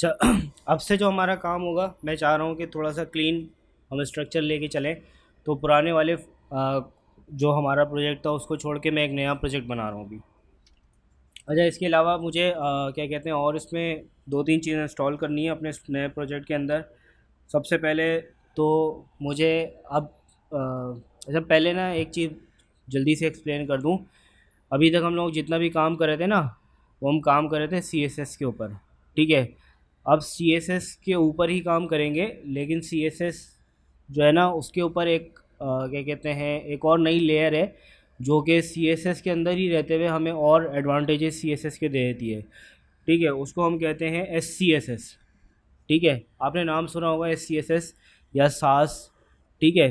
अब से जो हमारा काम होगा, मैं चाह रहा हूँ कि थोड़ा सा क्लीन हम स्ट्रक्चर लेके चलें। तो पुराने वाले जो हमारा प्रोजेक्ट था उसको छोड़ के मैं एक नया प्रोजेक्ट बना रहा हूँ अभी। अच्छा, इसके अलावा मुझे क्या कहते हैं, और इसमें दो तीन चीज़ें इंस्टॉल करनी है अपने इस नए प्रोजेक्ट के अंदर। सबसे पहले तो मुझे अब अच्छा, पहले ना एक चीज़ जल्दी से एक्सप्लेन कर दूँ। अभी तक हम लोग जितना भी काम कर रहे थे ना, वो हम काम कर रहे थे सी एस एस के ऊपर। ठीक है, अब सी एस एस के ऊपर ही काम करेंगे, लेकिन सी एस एस जो है ना उसके ऊपर एक क्या कहते हैं, एक और नई लेयर है जो कि सी एस एस के अंदर ही रहते हुए हमें और एडवांटेजेस सी एस एस के दे देती है। ठीक है, उसको हम कहते हैं एस सी एस एस। ठीक है, आपने नाम सुना होगा एस सी एस एस या सास। ठीक है,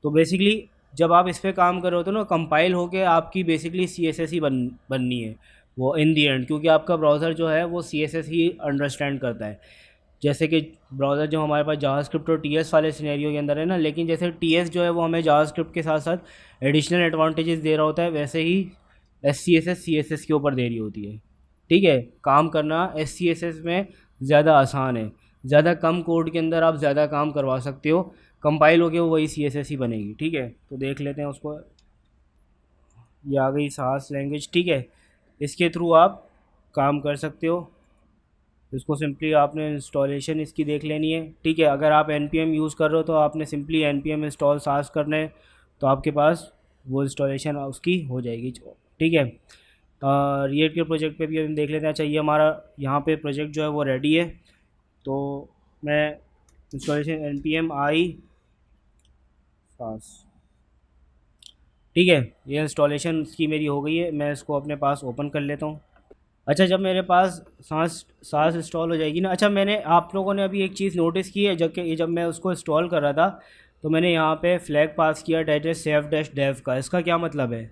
तो बेसिकली जब आप इस पे काम कर रहे होते हो ना, कंपाइल होके आपकी बेसिकली सी एस एस ही बननी है वो इन दी एंड, क्योंकि आपका ब्राउज़र जो है वो सी एस एस ही अंडरस्टैंड करता है। जैसे कि ब्राउज़र जो हमारे पास जावास्क्रिप्ट और टी एस वाले सिनेरियो के अंदर है ना, लेकिन जैसे टी एस जो है वो हमें जावास्क्रिप्ट के साथ साथ एडिशनल एडवांटेजेस दे रहा होता है, वैसे ही एस सी एस एस के ऊपर दे रही होती है। ठीक है, काम करना एस सी एस एस में ज़्यादा आसान है। ज़्यादा कम कोड के अंदर आप ज़्यादा काम करवा सकते हो। कंपाइल हो के वो वही सी एस एस ही बनेगी। ठीक है, तो देख लेते हैं उसको। ये आ गई सास लैंग्वेज। ठीक है, इसके थ्रू आप काम कर सकते हो। इसको सिंपली आपने इंस्टॉलेशन इसकी देख लेनी है। ठीक है, अगर आप एन पी एम यूज़ कर रहे हो तो आपने simply N P M install Sass करना है, तो आपके पास वो इंस्टॉलेशन उसकी हो जाएगी। ठीक है, रिएक्ट के प्रोजेक्ट पे भी हम देख लेते हैं। चाहिए हमारा यहाँ पे प्रोजेक्ट जो है वो रेडी है, तो मैं इंस्टॉलेशन एन पी एम आई सास। ठीक है, ये इंस्टॉलेशन इसकी मेरी हो गई है। मैं इसको अपने पास ओपन कर लेता हूँ। अच्छा, जब मेरे पास सांस सांस इंस्टॉल हो जाएगी ना, अच्छा मैंने आप लोगों ने अभी एक चीज़ नोटिस की है, जब मैं उसको इंस्टॉल कर रहा था तो मैंने यहाँ पे फ्लैग पास किया टाइटल सेफ डैश डेव का। इसका क्या मतलब है?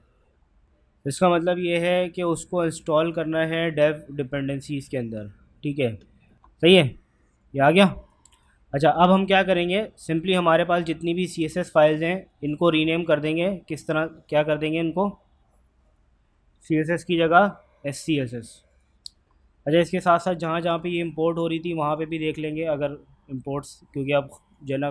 इसका मतलब ये है कि उसको इंस्टॉल करना है डेव डिपेंडेंसीज के अंदर। ठीक है, सही है, ये आ गया। अच्छा, अब हम क्या करेंगे, सिंपली हमारे पास जितनी भी सी एस एस फाइल्स हैं इनको रीनेम कर देंगे। किस तरह क्या कर देंगे इनको? सी एस एस की जगह एस सी एस एस। अच्छा, इसके साथ साथ जहाँ जहाँ पे ये इंपोर्ट हो रही थी वहाँ पे भी देख लेंगे अगर इंपोर्ट्स, क्योंकि अब जो है ना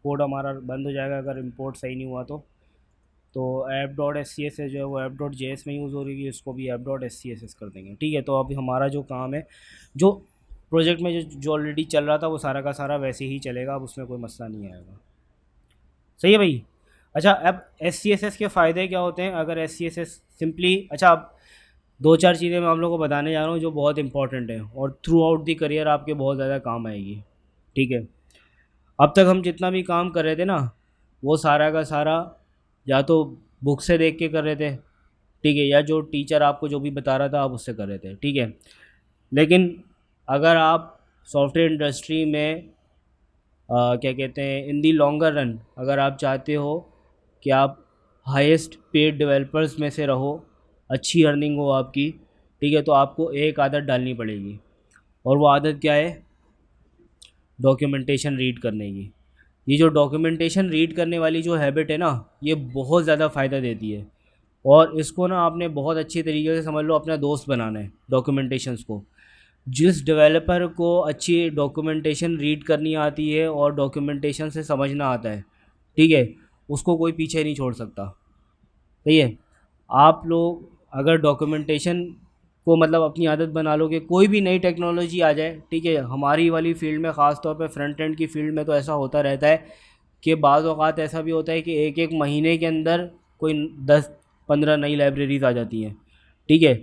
कोड हमारा बंद हो जाएगा अगर इंपोर्ट सही नहीं हुआ तो app dot S C S जो है वो ऐप डॉट जे एस में यूज़ हो रही है, इसको भी app dot S C S S कर देंगे। ठीक है, तो अभी हमारा जो काम है, जो प्रोजेक्ट में जो ऑलरेडी चल रहा था वो सारा का सारा वैसे ही चलेगा, अब उसमें कोई मसला नहीं आएगा। सही है भाई। अच्छा, अब एस सी एस एस के फ़ायदे क्या होते हैं अगर S C S S simply, अच्छा अब दो चार चीज़ें मैं आप लोगों को बताने जा रहा हूँ जो बहुत इंपॉर्टेंट है और थ्रू आउट दी करियर आपके बहुत ज़्यादा काम आएगी। ठीक है, अब तक हम जितना भी काम कर रहे थे ना, वो सारा का सारा या तो बुक से देख के कर रहे थे, ठीक है, या जो टीचर आपको जो भी बता रहा था आप उससे कर रहे थे। ठीक है, लेकिन अगर आप सॉफ्टवेयर इंडस्ट्री में क्या कहते हैं, इन दी लॉन्गर रन अगर आप चाहते हो कि आप हाईएस्ट पेड डेवलपर्स में से रहो, अच्छी अर्निंग हो आपकी, ठीक है, तो आपको एक आदत डालनी पड़ेगी। और वो आदत क्या है? डॉक्यूमेंटेशन रीड करने की। ये जो डॉक्यूमेंटेशन रीड करने वाली जो हैबिट है ना, ये बहुत ज़्यादा फ़ायदा देती है। और इसको ना आपने बहुत अच्छी तरीके से समझ लो, अपना दोस्त बनाना है डॉक्यूमेंटेशंस को। जिस डेवलपर को अच्छी डॉक्यूमेंटेशन रीड करनी आती है और डॉक्यूमेंटेशन से समझना आता है, ठीक है, उसको कोई पीछे नहीं छोड़ सकता। सही है, आप लोग अगर डॉक्यूमेंटेशन को मतलब अपनी आदत बना लोगे, कोई भी नई टेक्नोलॉजी आ जाए, ठीक है, हमारी वाली फील्ड में ख़ास तौर पे फ्रंट एंड की फील्ड में तो ऐसा होता रहता है कि बाज़ औक़ात ऐसा भी होता है कि एक एक महीने के अंदर कोई 10-15 नई लाइब्रेरीज़ आ जाती हैं। ठीक है,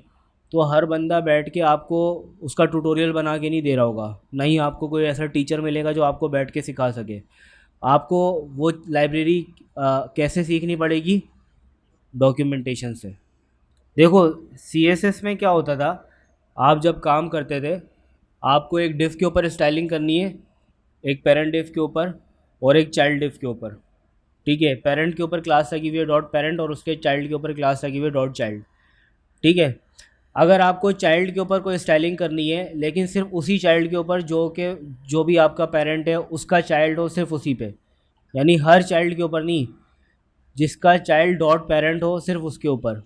तो हर बंदा बैठ के आपको उसका ट्यूटोरियल बना के नहीं दे रहा होगा, नहीं आपको कोई ऐसा टीचर मिलेगा जो आपको बैठ के सिखा सके। आपको वो लाइब्रेरी कैसे सीखनी पड़ेगी? डॉक्यूमेंटेशन से। देखो, सी एस एस में क्या होता था, आप जब काम करते थे आपको एक डिफ के ऊपर स्टाइलिंग करनी है, एक पेरेंट डिफ के ऊपर और एक चाइल्ड डिफ के ऊपर। ठीक है, पेरेंट के ऊपर क्लास लगी हुई है डॉट पेरेंट और उसके चाइल्ड के ऊपर क्लास लगी हुई है डॉट चाइल्ड। ठीक है, अगर आपको चाइल्ड के ऊपर कोई स्टाइलिंग करनी है, लेकिन सिर्फ उसी चाइल्ड के ऊपर जो भी आपका पेरेंट है उसका चाइल्ड हो, सिर्फ उसी पे, यानी हर चाइल्ड के ऊपर नहीं, जिसका चाइल्ड डॉट पेरेंट हो सिर्फ उसके ऊपर,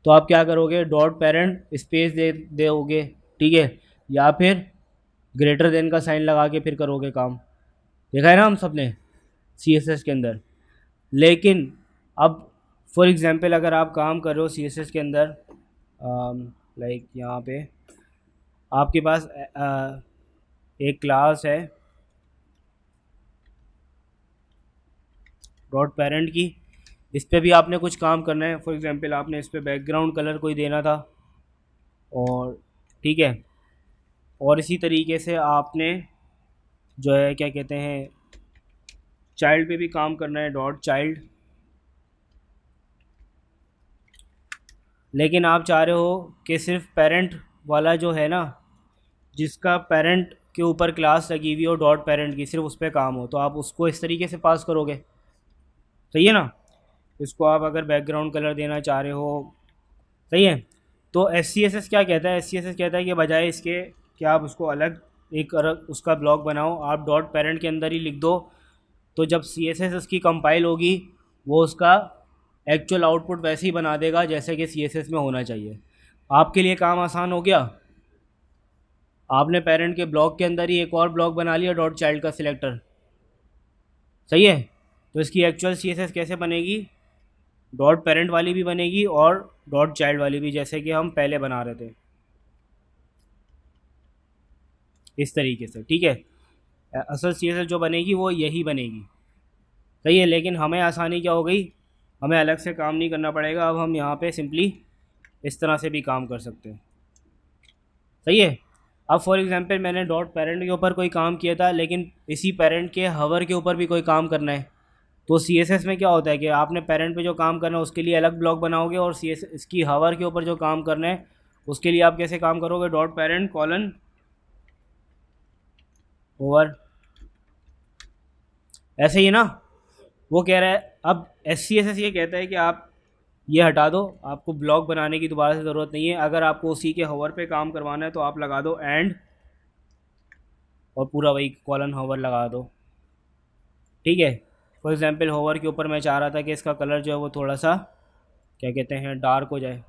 तो आप क्या करोगे? डॉट पेरेंट स्पेस दे दोगे। ठीक है, या फिर ग्रेटर देन का साइन लगा के फिर करोगे काम, देखा है ना हम सब ने CSS के अंदर। लेकिन अब फॉर एग्जांपल अगर आप काम कर रहे हो CSS के अंदर, लाइक यहाँ पे आपके पास एक क्लास है डॉट पेरेंट की, इस पर भी आपने कुछ काम करना है। फॉर एग्जांपल आपने इस पर बैकग्राउंड कलर कोई देना था, और ठीक है, और इसी तरीके से आपने जो है क्या कहते हैं चाइल्ड पे भी काम करना है, डॉट चाइल्ड। लेकिन आप चाह रहे हो कि सिर्फ पेरेंट वाला जो है ना, जिसका पेरेंट के ऊपर क्लास लगी हुई हो डॉट पेरेंट की, सिर्फ उस पर काम हो, तो आप उसको इस तरीके से पास करोगे, सही है ना। इसको आप अगर बैकग्राउंड कलर देना चाह रहे हो, सही है। तो SCSS क्या कहता है, SCSS कहता है कि बजाय इसके कि आप उसको अलग एक अलग उसका ब्लॉक बनाओ, आप डॉट पेरेंट के अंदर ही लिख दो, तो जब CSS उसकी कंपाइल होगी वो उसका एक्चुअल आउटपुट वैसे ही बना देगा जैसे कि CSS में होना चाहिए। आपके लिए काम आसान हो गया। आपने पेरेंट के ब्लॉक के अंदर ही एक और ब्लॉक बना लिया डॉट चाइल्ड का सिलेक्टर, सही है। तो इसकी एक्चुअल CSS कैसे बनेगी, डॉट पेरेंट वाली भी बनेगी और डॉट चाइल्ड वाली भी, जैसे कि हम पहले बना रहे थे, इस तरीके से, ठीक है। असल CSS जो बनेगी वो यही बनेगी, सही है। लेकिन हमें आसानी क्या हो गई, हमें अलग से काम नहीं करना पड़ेगा, अब हम यहाँ पे सिंपली इस तरह से भी काम कर सकते हैं, सही है। अब फॉर एग्जांपल मैंने डॉट पेरेंट के ऊपर कोई काम किया था, लेकिन इसी पेरेंट के हवर के ऊपर भी कोई काम करना है, तो CSS में क्या होता है कि आपने पेरेंट पे जो काम करना है उसके लिए अलग ब्लॉक बनाओगे, और CSS इसकी हवर के ऊपर जो काम करना है उसके लिए आप कैसे काम करोगे, डॉट पेरेंट कॉलन ओवर, ऐसे ही ना। वो कह रहा है अब SCSS ये कहता है कि आप ये हटा दो, आपको ब्लॉक बनाने की दोबारा से ज़रूरत नहीं है। अगर आपको उसी के हवर पे काम करवाना है तो आप लगा दो एंड, और पूरा वही कॉलन हवर लगा दो, ठीक है। फॉर एग्जांपल हवर के ऊपर मैं चाह रहा था कि इसका कलर जो है वो थोड़ा सा क्या कहते हैं डार्क हो जाए,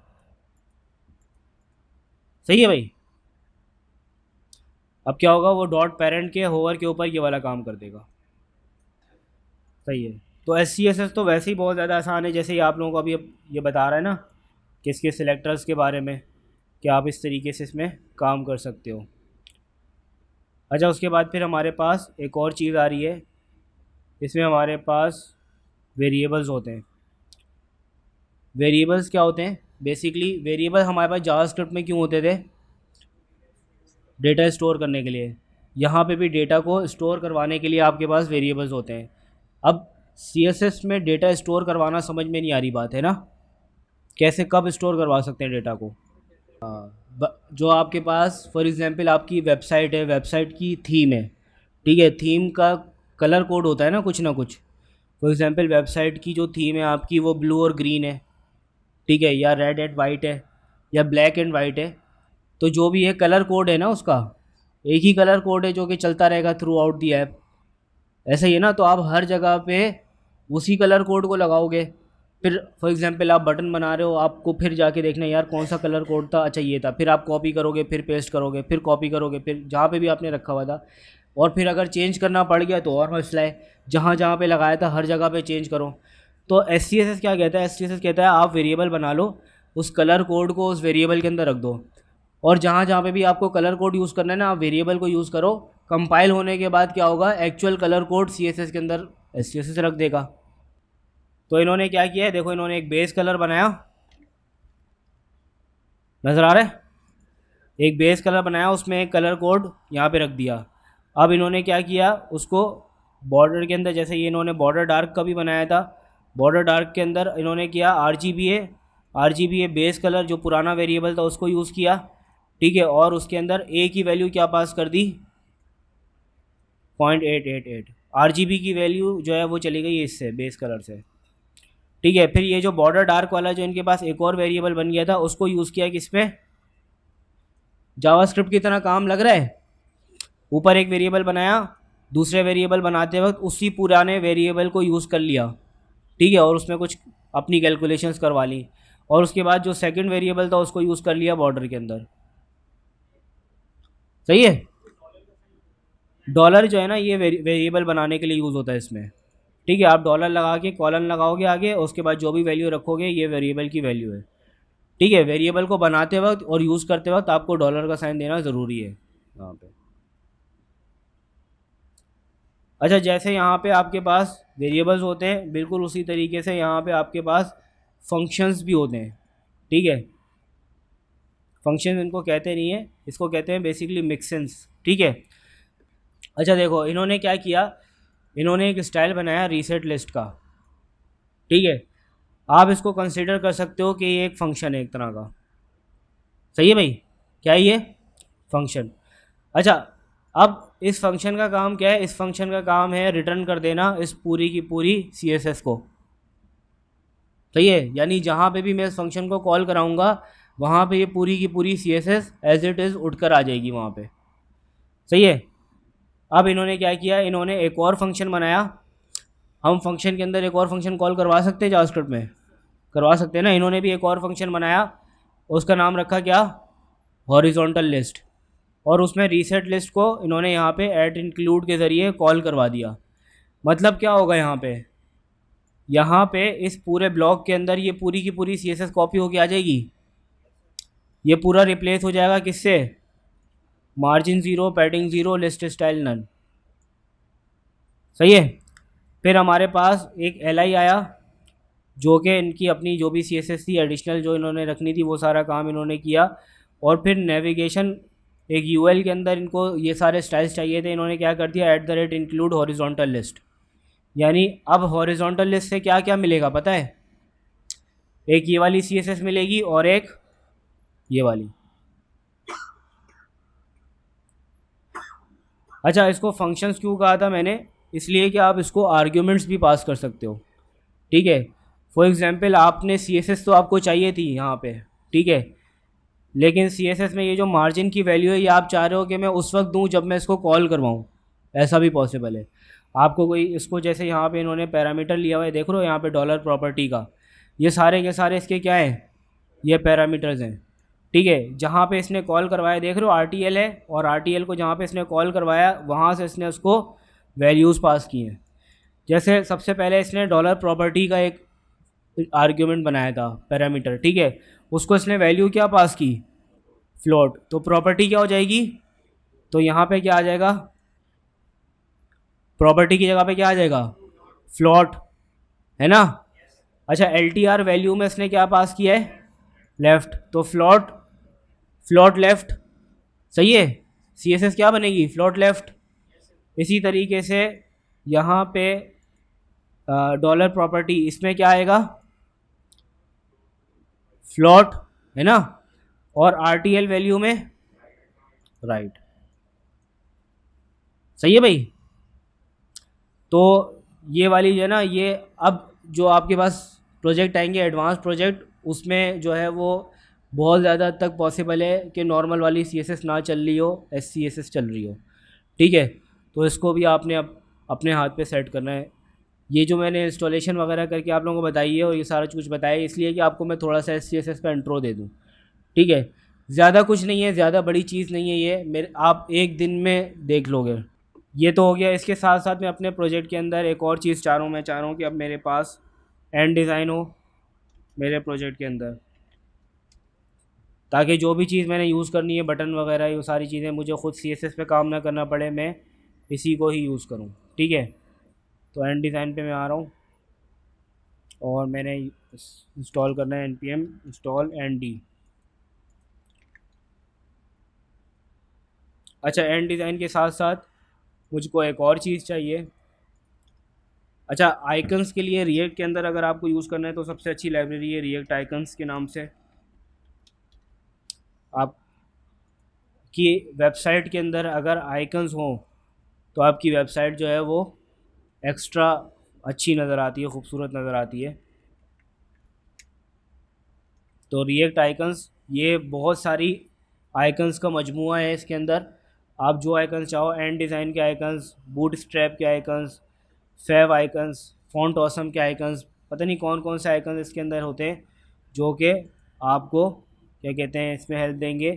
सही है भाई। अब क्या होगा, वो डॉट पेरेंट के होवर के ऊपर ये वाला काम कर देगा, सही है। तो SCSS तो वैसे ही बहुत ज़्यादा आसान है, जैसे ही आप लोगों को अभी ये बता रहा है ना कि इसके सिलेक्टर्स के बारे में, कि आप इस तरीके से इसमें काम कर सकते हो। अच्छा, उसके बाद फिर हमारे पास एक और चीज़ आ रही है, इसमें हमारे पास वेरिएबल्स होते हैं। वेरिएबल्स क्या होते हैं, बेसिकली वेरिएबल हमारे पास जावास्क्रिप्ट में क्यों होते थे, डेटा स्टोर करने के लिए। यहाँ पे भी डेटा को स्टोर करवाने के लिए आपके पास वेरिएबल्स होते हैं। अब CSS में डेटा स्टोर करवाना समझ में नहीं आ रही बात है ना, कैसे कब स्टोर करवा सकते हैं डेटा को। जो आपके पास फॉर एग्जांपल आपकी वेबसाइट है, वेबसाइट की थीम है, ठीक है, थीम का कलर कोड होता है ना कुछ ना कुछ। फॉर एग्जांपल वेबसाइट की जो थीम है आपकी वो ब्लू और ग्रीन है, ठीक है, या रेड एंड वाइट है, या ब्लैक एंड वाइट है। तो जो भी है कलर कोड है ना उसका, एक ही कलर कोड है जो कि चलता रहेगा थ्रू आउट दी ऐप, ऐसा ही है ना। तो आप हर जगह पे उसी कलर कोड को लगाओगे। फिर फॉर एग्जांपल आप बटन बना रहे हो, आपको फिर जाके देखना यार कौन सा कलर कोड था, अच्छा ये था, फिर आप कॉपी करोगे, फिर पेस्ट करोगे, फिर कॉपी करोगे, फिर जहाँ पे भी आपने रखा हुआ था, और फिर अगर चेंज करना पड़ गया तो और मसला है, जहाँ जहाँ पे लगाया था हर जगह पे चेंज करो। तो SCSS क्या कहता है, SCSS कहता है आप वेरिएबल बना लो, उस कलर कोड को उस वेरिएबल के अंदर रख दो, और जहाँ जहाँ पे भी आपको कलर कोड यूज़ करना है ना, आप वेरिएबल को यूज़ करो। कंपाइल होने के बाद क्या होगा, एक्चुअल कलर कोड CSS के अंदर SCSS रख देगा। तो इन्होंने क्या किया है, देखो इन्होंने एक बेस कलर बनाया, नज़र आ रहा है, एक बेस कलर बनाया, उसमें एक कलर कोड यहाँ पे रख दिया। अब इन्होंने क्या किया, उसको बॉर्डर के अंदर, जैसे ये इन्होंने बॉर्डर डार्क का भी बनाया था, बॉर्डर डार्क के अंदर इन्होंने किया RGBA बेस कलर जो पुराना वेरिएबल था उसको यूज़ किया, ठीक है, और उसके अंदर ए की वैल्यू क्या पास कर दी, 0.888। RGB की वैल्यू जो है वो चली गई इससे बेस कलर से, ठीक है। फिर ये जो बॉर्डर डार्क वाला जो इनके पास एक और वेरिएबल बन गया था उसको यूज़ किया किस पे, जावास्क्रिप्ट की तरह काम लग रहा है। ऊपर एक वेरिएबल बनाया, दूसरे वेरिएबल बनाते वक्त उसी पुराने वेरिएबल को यूज़ कर लिया, ठीक है, और उसमें कुछ अपनी कैलकुलेशंस करवा ली, और उसके बाद जो सेकंड वेरिएबल था उसको यूज़ कर लिया बॉर्डर के अंदर, सही है। डॉलर जो है ना ये वेरिएबल बनाने के लिए यूज़ होता है इसमें। ठीक है, आप डॉलर लगा के कॉलन लगाओगे आगे, उसके बाद जो भी वैल्यू रखोगे ये वेरिएबल की वैल्यू है। ठीक है, वेरिएबल को बनाते वक्त और यूज़ करते वक्त आपको डॉलर का साइन देना ज़रूरी है यहाँ पे। अच्छा, जैसे यहाँ पे आपके पास वेरिएबल्स होते हैं, बिल्कुल उसी तरीके से यहाँ पे आपके पास फंक्शंस भी होते हैं। ठीक है, फंक्शन इनको कहते नहीं है, इसको कहते हैं बेसिकली मिक्सेंस। ठीक है। अच्छा देखो, इन्होंने क्या किया, इन्होंने एक स्टाइल बनाया रीसेट लिस्ट का। ठीक है, आप इसको कंसिडर कर सकते हो कि ये एक फंक्शन है एक तरह का। सही है भाई, क्या है ये फंक्शन। अच्छा, अब इस फंक्शन का काम क्या है, इस फंक्शन का काम है रिटर्न कर देना इस पूरी की पूरी CSS को। सही है, यानी जहाँ पे भी मैं इस फंक्शन को कॉल कराऊंगा वहाँ पे ये पूरी की पूरी CSS एज इट इज़ उठकर आ जाएगी वहाँ पे। सही है। अब इन्होंने क्या किया, इन्होंने एक और फंक्शन बनाया। हम फंक्शन के अंदर एक और फंक्शन कॉल करवा सकते हैं जावास्क्रिप्ट में, करवा सकते हैं ना। इन्होंने भी एक और फंक्शन बनाया, उसका नाम रखा क्या, हॉरिजॉन्टल लिस्ट। और उसमें रीसेट लिस्ट को इन्होंने यहाँ पे ऐड इंक्लूड के ज़रिए कॉल करवा दिया। मतलब क्या होगा यहाँ पे इस पूरे ब्लॉक के अंदर ये पूरी की पूरी CSS कॉपी होके आ जाएगी। ये पूरा रिप्लेस हो जाएगा किससे, margin zero, padding zero, list style none. सही है। फिर हमारे पास एक LI आया, जो कि इनकी अपनी जो भी CSS थी एडिशनल जो इन्होंने रखनी थी वो सारा काम इन्होंने किया। और फिर नेविगेशन एक UL के अंदर इनको ये सारे स्टाइल्स चाहिए थे, इन्होंने क्या कर दिया, @ इंक्लूड हॉरिजॉन्टल लिस्ट। यानी अब हॉरिजॉन्टल लिस्ट से क्या क्या मिलेगा पता है, एक ये वाली CSS मिलेगी और एक ये वाली। अच्छा, इसको फंक्शंस क्यों कहा था मैंने, इसलिए कि आप इसको आर्ग्यूमेंट्स भी पास कर सकते हो। ठीक है, फॉर एग्जांपल आपने CSS तो आपको चाहिए थी यहाँ पे। ठीक है, लेकिन CSS में ये जो मार्जिन की वैल्यू है ये आप चाह रहे हो कि मैं उस वक्त दूँ जब मैं इसको कॉल करवाऊँ, ऐसा भी पॉसिबल है। आपको कोई इसको, जैसे यहाँ पे इन्होंने पैरामीटर लिया हुआ है, देख रहे हो यहाँ पे डॉलर प्रॉपर्टी का, ये सारे के सारे इसके क्या हैं, ये पैरामीटर्स हैं। ठीक है, जहाँ पे इसने कॉल करवाया देख रहे हो RTL है, और RTL को जहाँ पे इसने कॉल करवाया वहाँ से इसने उसको वैल्यूज़ पास की हैं। जैसे सबसे पहले इसने डॉलर प्रॉपर्टी का एक आर्ग्यूमेंट बनाया था पैरामीटर। ठीक है, उसको इसने वैल्यू क्या पास की, फ्लोट। तो प्रॉपर्टी क्या हो जाएगी, तो यहाँ पे क्या आ जाएगा, प्रॉपर्टी की जगह पे क्या आ जाएगा, फ्लोट, है ना। अच्छा, LTR वैल्यू में इसने क्या पास किया है, लेफ़्ट, तो फ्लोट, फ्लोट लेफ़्ट। सही है, CSS क्या बनेगी, फ्लोट लेफ़्ट। इसी तरीके से यहाँ पे डॉलर प्रॉपर्टी, इसमें क्या आएगा, फ्लोट, है ना। और RTL वैल्यू में राइट। सही है भाई। तो ये वाली जो है ना, ये अब जो आपके पास प्रोजेक्ट आएंगे एडवांस प्रोजेक्ट, उसमें जो है वो बहुत ज़्यादा हद तक पॉसिबल है कि नॉर्मल वाली CSS ना चल रही हो, SCSS चल रही हो। ठीक है, तो इसको भी आपने अब अपने हाथ पे सेट करना है। ये जो मैंने इंस्टॉलेशन वगैरह करके आप लोगों को बताई है और ये सारा कुछ बताया है, इसलिए कि आपको मैं थोड़ा सा SCSS का इंट्रो दे दूँ। ठीक है, ज़्यादा कुछ नहीं है, ज़्यादा बड़ी चीज़ नहीं है ये, मेरे आप एक दिन में देख लोगे। ये तो हो गया। इसके साथ साथ मैं अपने प्रोजेक्ट के अंदर एक और चीज़ चाह रहा हूँ, मैं चाह रहा हूँ कि अब मेरे पास एंड डिज़ाइन हो मेरे प्रोजेक्ट के अंदर, ताकि जो भी चीज़ मैंने यूज़ करनी है, बटन वगैरह, ये सारी चीज़ें मुझे खुद CSS पे काम ना करना पड़े, मैं इसी को ही यूज़ करूँ। ठीक है, तो एंड डिज़ाइन पे मैं आ रहा हूँ और मैंने इंस्टॉल करना है npm install nd। अच्छा, एंड डिज़ाइन के साथ साथ मुझको एक और चीज़ चाहिए। अच्छा, आइकन्स के लिए रिएक्ट के अंदर अगर आपको यूज़ करना है तो सबसे अच्छी लाइब्रेरी है रिएक्ट आइकन्स के नाम से। आपकी वेबसाइट के अंदर अगर आइकन्स हों तो आपकी वेबसाइट जो है वो एक्स्ट्रा अच्छी नज़र आती है, खूबसूरत नज़र आती है। तो रिएक्ट आइकन्स, ये बहुत सारी आइकन्स का मजमूआ है इसके अंदर। आप जो आइकन्स चाहो, एंड डिज़ाइन के आइकन्स, बूट स्ट्रैप के icons, fav icons, Font Awesome के आइकन्स, पता नहीं कौन कौन से आइकन्स इसके अंदर होते हैं जो कि आपको क्या कहते हैं इसमें हेल्प देंगे।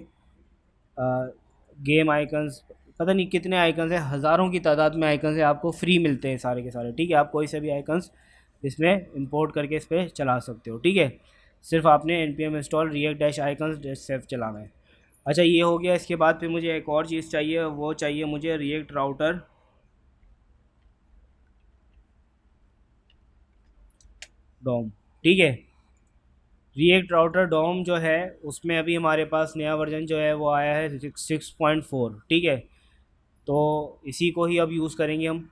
गेम आइकन्स, पता नहीं कितने आइकन्स हैं, हज़ारों की तादाद में आइकन्स हैं, आपको फ्री मिलते हैं सारे के सारे। ठीक है, आप कोई से भी आइकन्स इसमें इंपोर्ट करके इस पर चला सकते हो। ठीक है, सिर्फ आपने npm install react dash icons dash safe चलाना है। अच्छा, ये हो गया। इसके बाद फिर मुझे एक और चीज़ चाहिए, वो चाहिए मुझे रिएक्ट राउटर डॉम। ठीक है, रिएक्ट राउटर डॉम जो है उसमें अभी हमारे पास नया वर्जन जो है वो आया है 6.4। ठीक है, तो इसी को ही अब यूज़ करेंगे हम।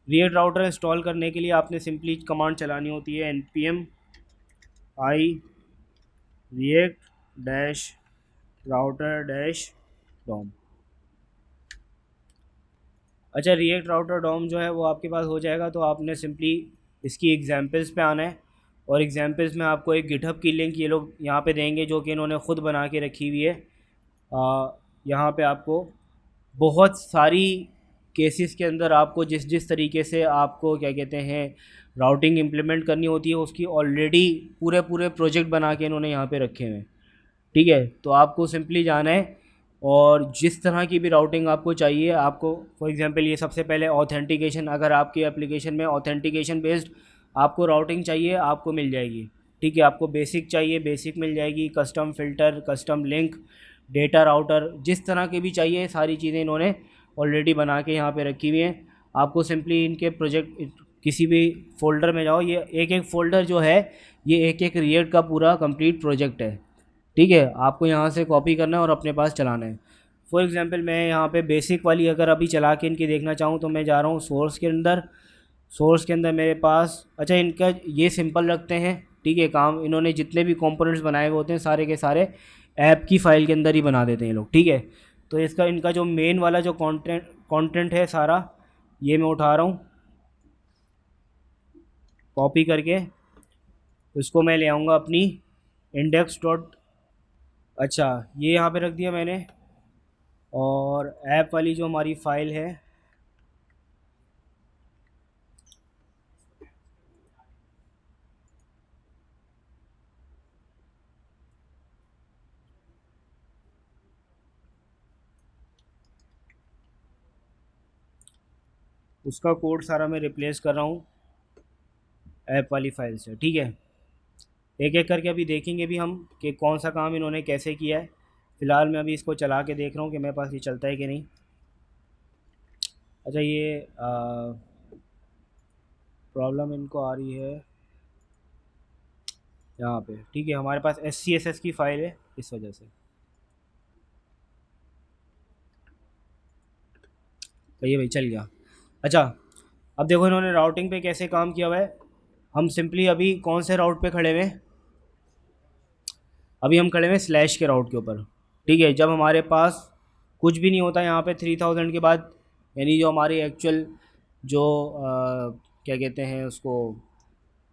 रिएक्ट राउटर इंस्टॉल करने के लिए आपने सिंपली कमांड चलानी होती है npm i React dash router dash DOM. अच्छा, रिएक्ट राउटर डॉम जो है वो आपके पास हो जाएगा, तो आपने सिंपली इसकी एग्जांपल्स पे आना है, और एग्जांपल्स में आपको एक गिटहब की लिंक ये लोग यहाँ पे देंगे जो कि इन्होंने ख़ुद बना के रखी हुई है। यहाँ पे आपको बहुत सारी केसेस के अंदर आपको जिस जिस तरीके से आपको क्या कहते हैं राउटिंग इम्प्लीमेंट करनी होती है उसकी ऑलरेडी पूरे पूरे प्रोजेक्ट बना के इन्होंने यहाँ पे रखे हुए हैं। ठीक है, तो आपको सिंपली जाना है और जिस तरह की भी राउटिंग आपको चाहिए, आपको फॉर एग्जांपल ये सबसे पहले ऑथेंटिकेशन, अगर आपकी एप्लीकेशन में ऑथेंटिकेशन बेस्ड आपको राउटिंग चाहिए आपको मिल जाएगी। ठीक है, आपको बेसिक चाहिए बेसिक मिल जाएगी, custom filter, custom link, data router, जिस तरह के भी चाहिए सारी चीज़ें इन्होंने ऑलरेडी बना के यहाँ पे रखी हुई हैं। आपको सिंपली इनके प्रोजेक्ट किसी भी फ़ोल्डर में जाओ, ये एक एक फ़ोल्डर जो है ये एक एक रिएक्ट का पूरा कंप्लीट प्रोजेक्ट है। ठीक है, आपको यहाँ से कॉपी करना है और अपने पास चलाना है। फॉर एग्जांपल मैं यहाँ पे बेसिक वाली अगर अभी चला के इनकी देखना चाहूँ तो मैं जा रहा हूँ सोर्स के अंदर। सोर्स के अंदर मेरे पास, अच्छा इनका ये सिंपल रखते हैं। ठीक है, काम इन्होंने जितने भी कंपोनेंट्स बनाए हुए होते हैं सारे के सारे ऐप की फ़ाइल के अंदर ही बना देते हैं लोग। ठीक है, तो इसका इनका जो मेन वाला जो कंटेंट है सारा ये मैं उठा रहा हूँ कॉपी करके, इसको मैं ले आऊँगा अपनी इंडेक्स डॉट, अच्छा ये यहाँ पे रख दिया मैंने, और ऐप वाली जो हमारी फ़ाइल है उसका कोड सारा मैं रिप्लेस कर रहा हूँ ऐप वाली फ़ाइल से। ठीक है, एक एक करके अभी देखेंगे भी हम कि कौन सा काम इन्होंने कैसे किया है। फ़िलहाल मैं अभी इसको चला के देख रहा हूँ कि मेरे पास ये चलता है कि नहीं। अच्छा, ये प्रॉब्लम इनको आ रही है यहाँ पे। ठीक है, हमारे पास SCSS की फ़ाइल है इस वजह से। तो ये भाई चल गया। अच्छा, अब देखो इन्होंने राउटिंग पे कैसे काम किया हुआ है। हम सिंपली अभी कौन से राउट पे खड़े हुए हैं, अभी हम खड़े हुए स्लैश के राउट के ऊपर। ठीक है, जब हमारे पास कुछ भी नहीं होता यहाँ पे 3000 के बाद, यानी जो हमारी एक्चुअल जो क्या कहते हैं उसको,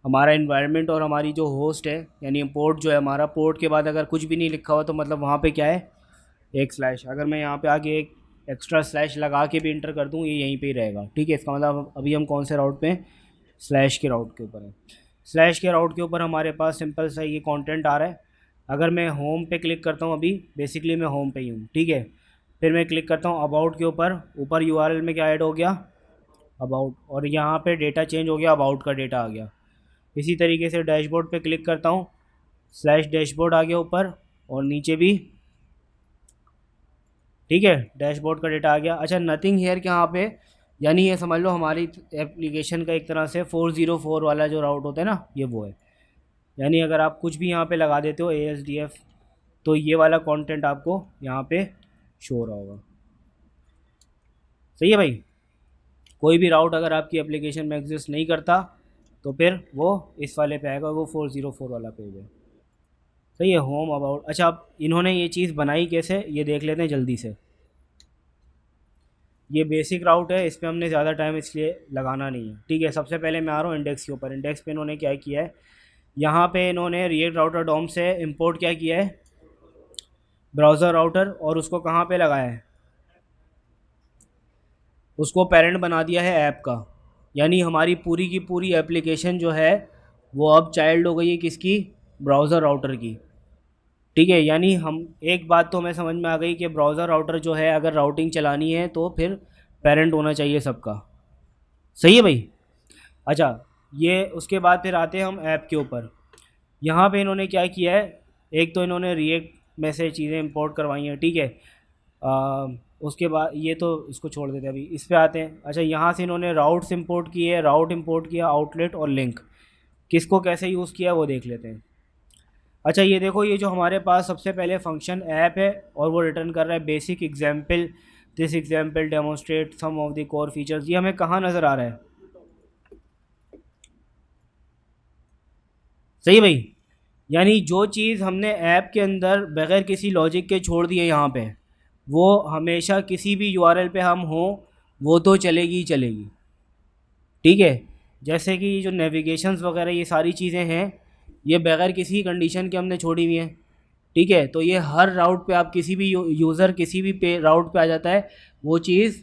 हमारा इन्वायरमेंट और हमारी जो होस्ट है यानी पोर्ट जो है हमारा, पोर्ट के बाद अगर कुछ भी नहीं लिखा हुआ तो मतलब वहाँ पे क्या है एक स्लैश। अगर मैं यहाँ पे आगे एक एक्स्ट्रा स्लैश लगा के भी इंटर कर दूँ ये यहीं पे ही रहेगा। ठीक है, इसका मतलब अभी हम कौन से राउट पे, स्लैश के राउट के ऊपर है। स्लैश के राउट के ऊपर हमारे पास सिंपल सा ये कंटेंट आ रहा है। अगर मैं होम पे क्लिक करता हूँ, अभी बेसिकली मैं होम पे ही हूँ। ठीक है, फिर मैं क्लिक करता हूँ अबाउट के ऊपर, ऊपर यूआरएल में क्या ऐड हो गया अबाउट, और यहाँ पे डेटा चेंज हो गया, अबाउट का डेटा आ गया। इसी तरीके से डैशबोर्ड पे क्लिक करता हूँ, स्लैश डैशबोर्ड आ गया ऊपर और नीचे भी। ठीक है, डैशबोर्ड का डेटा आ गया। अच्छा, नथिंग हेयर के यहाँ पे, यानी ये समझ लो हमारी एप्लीकेशन का एक तरह से 404 वाला जो राउट होता है ना ये वो है। यानी अगर आप कुछ भी यहाँ पे लगा देते हो ASDF तो ये वाला कंटेंट आपको यहाँ पे शो हो रहा होगा। सही है भाई, कोई भी राउट अगर आपकी एप्लीकेशन में एग्जिस्ट नहीं करता तो फिर वो इस वाले पे आएगा, वो 404 वाला पेज है। सही है, होम अबाउट। अच्छा, अब इन्होंने ये चीज़ बनाई कैसे ये देख लेते हैं जल्दी से। ये बेसिक राउट है, इस पर हमने ज़्यादा टाइम इसलिए लगाना नहीं है। ठीक है, सबसे पहले मैं आ रहा हूँ इंडेक्स के ऊपर। इंडेक्स पे इन्होंने क्या किया है, यहाँ पे इन्होंने रिएक्ट राउटर डॉम से इंपोर्ट क्या किया है ब्राउज़र राउटर, और उसको कहाँ पे लगाया है, उसको पेरेंट बना दिया है ऐप का। यानी हमारी पूरी की पूरी एप्लीकेशन जो है वो अब चाइल्ड हो गई है किसकी, ब्राउज़र राउटर की। ठीक है, यानी हम एक बात तो हमें समझ में आ गई कि ब्राउज़र राउटर जो है अगर राउटिंग चलानी है तो फिर पेरेंट होना चाहिए सबका। सही है भाई। अच्छा, ये उसके बाद फिर आते हैं हम ऐप के ऊपर। यहाँ पे इन्होंने क्या किया है, एक तो इन्होंने रिएक्ट में से चीज़ें इंपोर्ट करवाई हैं, ठीक है। आ, उसके बाद ये तो इसको छोड़ देते हैं, अभी इस पे आते हैं। अच्छा, यहाँ से इन्होंने राउट्स इंपोर्ट किए, राउट इंपोर्ट किया, आउटलेट और लिंक किसको कैसे यूज़ किया वो देख लेते हैं। अच्छा, ये देखो, ये जो हमारे पास सबसे पहले फंक्शन ऐप है और वो रिटर्न कर रहा है basic example, this example demonstrate some of the core features. ये हमें कहाँ नज़र आ रहा है? सही भाई। यानी जो चीज़ हमने ऐप के अंदर बगैर किसी लॉजिक के छोड़ दी है यहाँ पे, वो हमेशा किसी भी यूआरएल पे हम हों वो तो चलेगी ही चलेगी। ठीक है, जैसे कि जो नेविगेशंस वगैरह ये सारी चीज़ें हैं, ये बगैर किसी कंडीशन के हमने छोड़ी हुई हैं। ठीक है, तो ये हर राउट पे आप किसी भी यूज़र किसी भी पे राउट पे आ जाता है, वो चीज़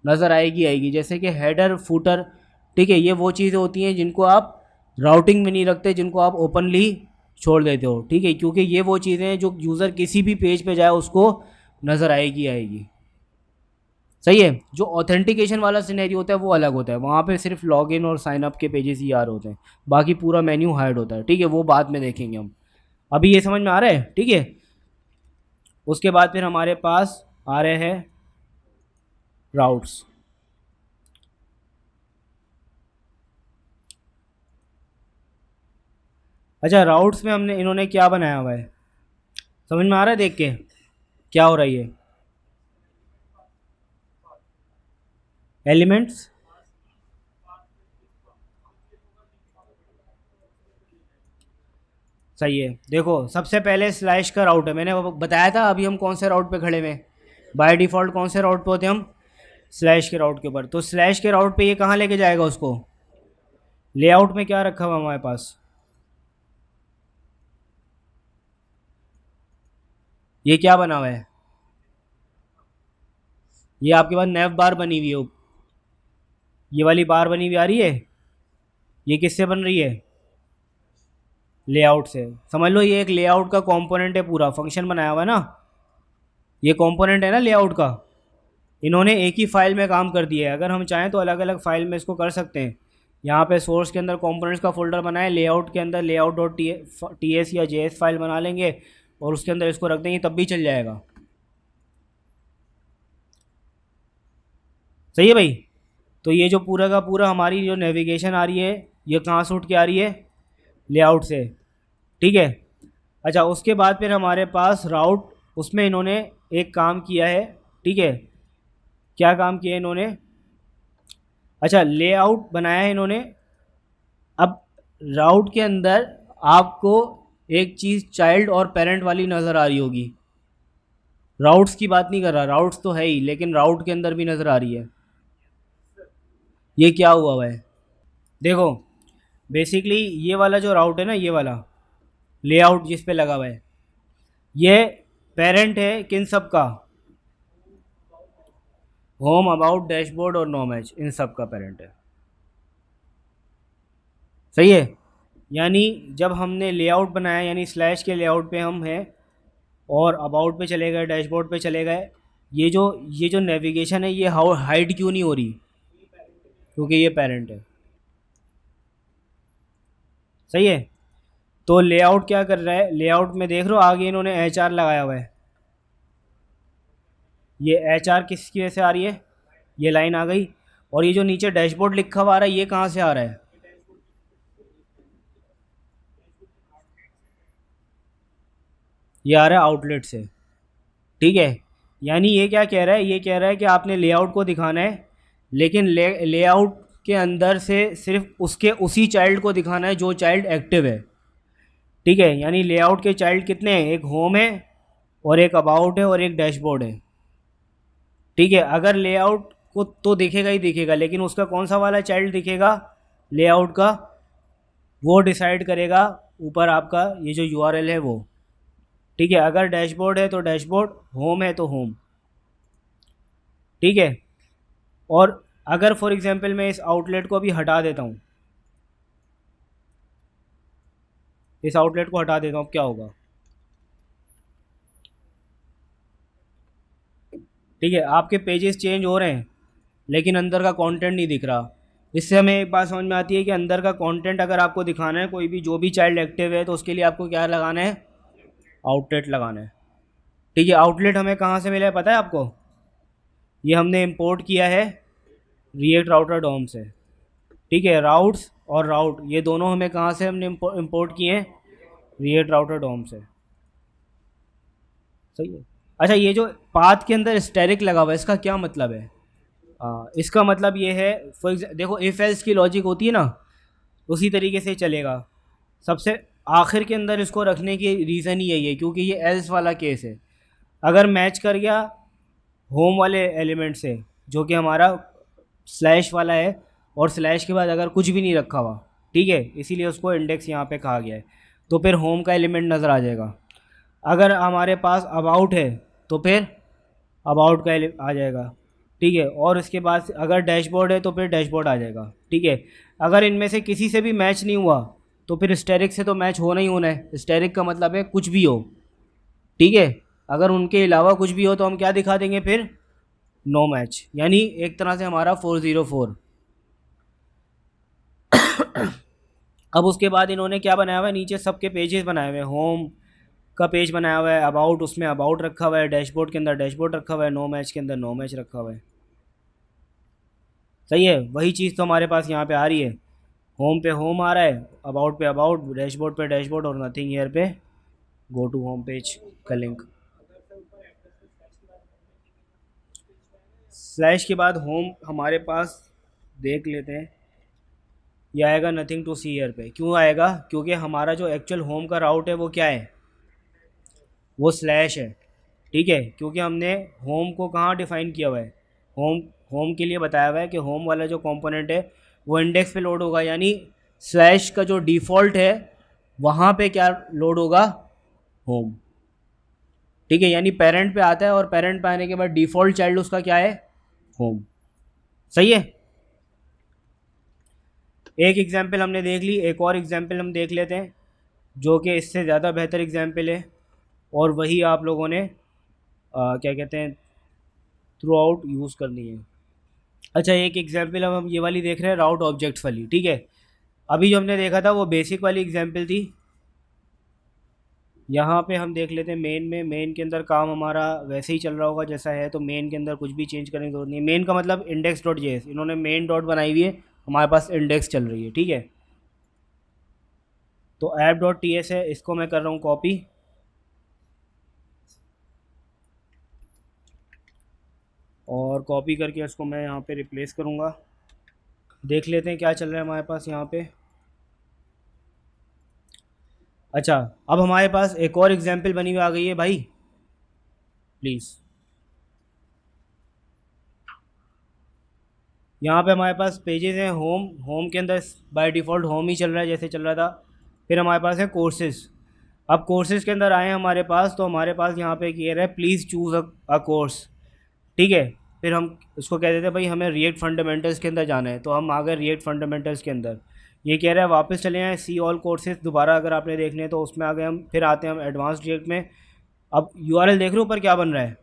नज़र आएगी आएगी। जैसे कि हेडर फूटर, ठीक है, ये वो चीज़ें होती हैं जिनको आप राउटिंग में नहीं रखते, जिनको आप ओपनली छोड़ देते हो। ठीक है, क्योंकि ये वो चीज़ें हैं जो यूज़र किसी भी पेज पे जाए उसको नज़र आएगी आएगी। सही है। जो ऑथेंटिकेशन वाला सिनेरियो होता है वो अलग होता है, वहाँ पे सिर्फ लॉगिन और साइन अप के पेजेस ही यार होते हैं, बाकी पूरा मेन्यू हाइड होता है। ठीक है, वो बाद में देखेंगे हम, अभी ये समझ में आ रहा है। ठीक है, उसके बाद फिर हमारे पास आ रहे हैं राउट्स। अच्छा, राउट्स में हमने इन्होंने क्या बनाया हुआ है, समझ में आ रहा है देख के क्या हो रही है? एलिमेंट्स, सही है। देखो, सबसे पहले स्लैश का राउट है, मैंने वो बताया था अभी हम कौन से राउट पे खड़े हुए हैं। बाय डिफ़ॉल्ट कौन से राउट पे होते हैं हम? स्लैश के राउट के ऊपर। तो स्लैश के राउट पे ये कहाँ लेके जाएगा उसको? लेआउट में क्या रखा हुआ है हमारे पास? ये क्या बना हुआ है? ये आपके पास नेव बार बनी हुई है, ये वाली बार बनी हुई आ रही है, ये किससे बन रही है? लेआउट से। समझ लो ये एक लेआउट का कंपोनेंट है, पूरा फंक्शन बनाया हुआ है ना, ये कंपोनेंट है ना लेआउट का। इन्होंने एक ही फाइल में काम कर दिया है, अगर हम चाहें तो अलग अलग फाइल में इसको कर सकते हैं। यहाँ पे सोर्स के अंदर कंपोनेंट्स का फोल्डर बनाए, लेआउट के अंदर लेआउट डॉट टी एस या जे एस फाइल बना लेंगे और उसके अंदर इसको रख देंगे, तब भी चल जाएगा। सही है भाई। तो ये जो पूरा का पूरा हमारी जो नेविगेशन आ रही है, ये कहाँ से उठ के आ रही है? लेआउट से। ठीक है। अच्छा, उसके बाद फिर हमारे पास राउट, उसमें इन्होंने एक काम किया है। ठीक है, क्या काम किया है इन्होंने? अच्छा, लेआउट बनाया है इन्होंने। अब राउट के अंदर आपको एक चीज़ चाइल्ड और पेरेंट वाली नज़र आ रही होगी। राउट्स की बात नहीं कर रहा, राउट्स तो है ही, लेकिन राउट के अंदर भी नज़र आ रही है। ये क्या हुआ है? देखो, बेसिकली ये वाला जो राउट है ना, ये वाला लेआउट जिस पे लगा हुआ है, ये पेरेंट है किन सब का? होम, अबाउट, डैशबोर्ड और नो मैच, इन सब का पेरेंट है। सही है। यानी जब हमने लेआउट बनाया, यानी स्लैश के लेआउट पे हम हैं और अबाउट पे चले गए, डैशबोर्ड पे चले गए, ये जो नेविगेशन है ये हाइड क्यों नहीं हो रही? क्योंकि ये पेरेंट है। सही है। तो लेआउट क्या कर रहा है? लेआउट में देख रहे हो आगे इन्होंने एच आर लगाया हुआ है। ये एच आर किसकी वजह से आ रही है? ये लाइन आ गई। और ये जो नीचे डैशबोर्ड लिखा हुआ आ रहा है, ये कहाँ से आ रहा है? ये आ रहा है आउटलेट से। ठीक है, यानी ये क्या कह रहा है? ये कह रहा है कि आपने लेआउट को दिखाना है, लेकिन लेआउट के अंदर से सिर्फ उसके उसी चाइल्ड को दिखाना है जो चाइल्ड एक्टिव है। ठीक है, यानी लेआउट के चाइल्ड कितने हैं? एक होम है और एक अबाउट है और एक डैशबोर्ड है। ठीक है, अगर लेआउट को तो दिखेगा ही दिखेगा, लेकिन उसका कौन सा वाला चाइल्ड दिखेगा लेआउट का, वो डिसाइड करेगा ऊपर आपका ये जो यूआरएल है वो। ठीक है, अगर डैशबोर्ड है तो डैशबोर्ड, होम है तो होम। ठीक है। और अगर फॉर एग्जांपल मैं इस आउटलेट को अभी हटा देता हूँ, इस आउटलेट को हटा देता हूँ, अब क्या होगा? ठीक है, आपके पेजेस चेंज हो रहे हैं लेकिन अंदर का कंटेंट नहीं दिख रहा। इससे हमें एक बात समझ में आती है कि अंदर का कंटेंट अगर आपको दिखाना है, कोई भी जो भी चाइल्ड एक्टिव है, तो उसके लिए आपको क्या लगाना है, आउटलेट लगाना है। ठीक है, आउटलेट हमें कहाँ से मिला है पता है आपको? ये हमने इंपोर्ट किया है रिएक्ट राउटर डॉम से। ठीक है, राउट्स और राउट ये दोनों हमें कहाँ से हमने इंपोर्ट किए हैं, रिएक्ट राउटर डॉम से। सही है। अच्छा, ये जो पाथ के अंदर स्टेरिक लगा हुआ है, इसका क्या मतलब है? इसका मतलब ये है, देखो इफ एल्स की लॉजिक होती है ना, उसी तरीके से चलेगा। सबसे आखिर के अंदर इसको रखने की रीज़न ही यही है क्योंकि ये एल्स वाला केस है। अगर मैच कर गया होम वाले एलिमेंट से, जो कि हमारा स्लैश वाला है, और स्लैश के बाद अगर कुछ भी नहीं रखा हुआ, ठीक है, इसीलिए उसको इंडेक्स यहाँ पे कहा गया है, तो फिर होम का एलिमेंट नज़र आ जाएगा। अगर हमारे पास अबाउट है तो फिर अबाउट का आ जाएगा। ठीक है, और उसके बाद अगर डैशबोर्ड है तो फिर डैशबोर्ड आ जाएगा। ठीक है, अगर इनमें से किसी से भी मैच नहीं हुआ तो फिर स्टेरिक से तो मैच होना ही होना है। स्टेरिक का मतलब है कुछ भी हो। ठीक है, अगर उनके अलावा कुछ भी हो तो हम क्या दिखा देंगे फिर, नो मैच, यानी एक तरह से हमारा 404। अब उसके बाद इन्होंने क्या बनाया हुआ है, नीचे सबके पेजेस बनाए हुए हैं। होम का पेज बनाया हुआ है, अबाउट उसमें अबाउट रखा हुआ है, डैशबोर्ड के अंदर डैशबोर्ड रखा हुआ है, नो मैच के अंदर नो मैच रखा हुआ है। सही है, वही चीज़ तो हमारे पास यहाँ पे आ रही है। होम पे होम आ रहा है, अबाउट पे अबाउट, डैशबोर्ड पे डैशबोर्ड, और नथिंग हियर पे गो टू होम पेज का लिंक। स्लैश के बाद होम हमारे पास देख लेते हैं, ये आएगा नथिंग टू सी हियर पे। क्यों आएगा? क्योंकि हमारा जो एक्चुअल होम का राउट है वो क्या है, वो स्लैश है। ठीक है, क्योंकि हमने होम को कहाँ डिफ़ाइन किया हुआ है, होम होम के लिए बताया हुआ है कि होम वाला जो कंपोनेंट है वो इंडेक्स पे लोड होगा, यानी स्लैश का जो डिफ़ॉल्ट है वहाँ पे क्या लोड होगा, होम। ठीक है, यानी पेरेंट पे आता है और पेरेंट पे आने के बाद डिफ़ॉल्ट चाइल्ड उसका क्या है, होम। सही है, एक एग्जाम्पल हमने देख ली, एक और एग्जाम्पल हम देख लेते हैं जो कि इससे ज़्यादा बेहतर एग्जाम्पल है, और वही आप लोगों ने क्या कहते हैं थ्रू आउट यूज़ करनी है। अच्छा, एक एग्जाम्पल अब हम ये वाली देख रहे हैं, राउट ऑब्जेक्ट्स वाली। ठीक है, अभी जो हमने देखा था वो बेसिक वाली एग्जाम्पल थी। यहाँ पे हम देख लेते हैं मेन में, मेन के अंदर काम हमारा वैसे ही चल रहा होगा जैसा है, तो मेन के अंदर कुछ भी चेंज करने की जरूरत नहीं है। मेन का मतलब इंडेक्स डॉट जेएस, इन्होंने मेन डॉट बनाई हुई है, हमारे पास इंडेक्स चल रही है। ठीक है, तो ऐप डॉट टी एस है, इसको मैं कर रहा हूँ कॉपी, और कॉपी करके इसको मैं यहाँ पे रिप्लेस करूँगा। देख लेते हैं क्या चल रहा है हमारे पास यहाँ पे। अच्छा, अब हमारे पास एक और एग्जाम्पल बनी हुई आ गई है भाई, प्लीज़। यहाँ पे हमारे पास पेजेस हैं, होम, होम के अंदर बाय डिफ़ॉल्ट होम ही चल रहा है जैसे चल रहा था। फिर हमारे पास है कोर्सेज़। अब कोर्सेज़ के अंदर आए हैं हमारे पास, तो हमारे पास यहाँ पे कह रहा है प्लीज़ चूज़ अ कोर्स। ठीक है, फिर हम उसको कह देते हैं भाई हमें रिएक्ट फंडामेंटल्स के अंदर जाना है, तो हम आ गए रिएक्ट फंडामेंटल्स के अंदर। ये कह रहा है वापस चले जाएँ सी ऑल कोर्सेज, दोबारा अगर आपने देखने हैं तो उसमें आ गए हम। फिर आते हैं हम एडवांस रिएक्ट में। अब यूआरएल देख रहे हो ऊपर क्या बन रहा है,